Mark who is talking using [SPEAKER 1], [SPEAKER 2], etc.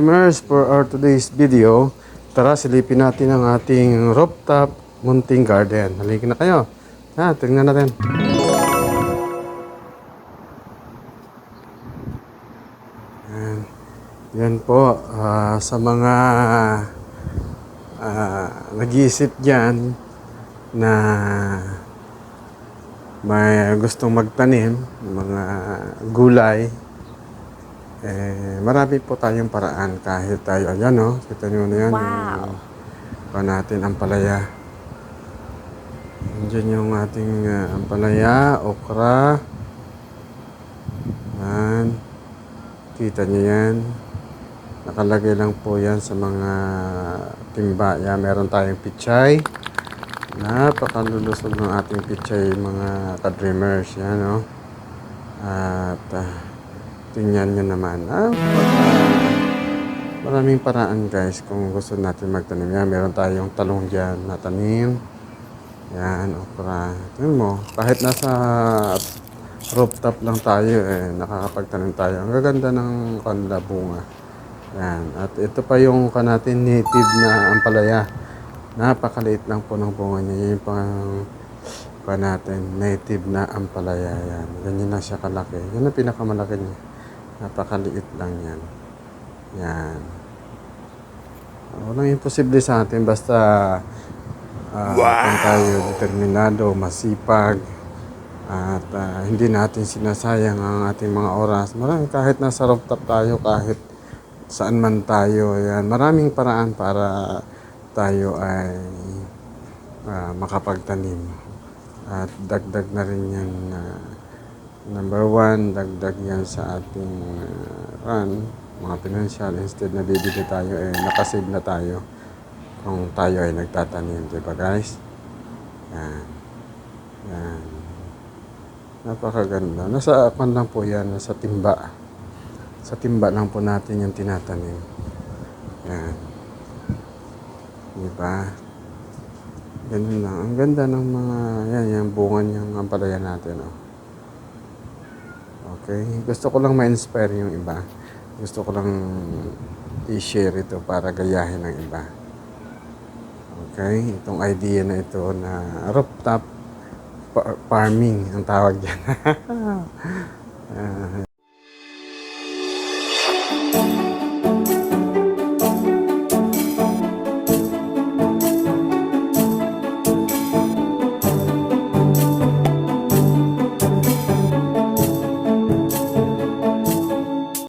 [SPEAKER 1] Dreamers, for our today's video, tara silipin natin ang ating rooftop munting garden. Halika na kayo. Tingnan natin. Yan po, sa mga nag-iisip dyan na may gustong magtanim ng mga gulay, marami po tayong paraan kahit tayo, ayan o, kita nyo na yan,
[SPEAKER 2] wow.
[SPEAKER 1] Yung natin ampalaya. Diyan yung ating ampalaya, okra, yan, kita nyo yan, nakalagay lang po yan sa mga timba. Yan, meron tayong pichay, napakalulusog ng ating pichay mga ka-dreamers, yan o. At tingnan nyo naman. Maraming paraan guys kung gusto natin magtanim. Yan, meron tayong talong dyan na tanim. Yan, okra. Tingnan mo, kahit nasa rooftop lang tayo, nakakapagtanim tayo. Ang gaganda ng kanila bunga. Yan, at ito pa yung natin native na ampalaya. Napakaliit lang po ng bunga niya. Yung pang natin native na ampalaya. Yan, ganyan na siya kalaki. Yan ang pinakamalaki niya. Napakaliit lang yan. Yan. Walang imposible sa atin basta kung tayo determinado, masipag, at hindi natin sinasayang ang ating mga oras. Kahit nasa rooftop tayo, kahit saan man tayo, yan, maraming paraan para tayo ay makapagtanim. At dagdag na rin yan, number one, dagdag yan sa ating mga financial. Instead na bibili tayo, nakasave na tayo kung tayo ay nagtatanim, diba guys? Yan. Yan. Napakaganda. Nasa lang po yan, nasa timba. Sa timba lang po natin yung tinatanim. Yan. Diba? Ganun lang. Ang ganda ng mga, yan, yung bunga niyang ampalaya natin, oh. Okay? Gusto ko lang ma-inspire yung iba. Gusto ko lang i-share ito para gayahin ng iba. Okay? Itong idea na ito na rooftop farming ang tawag dyan.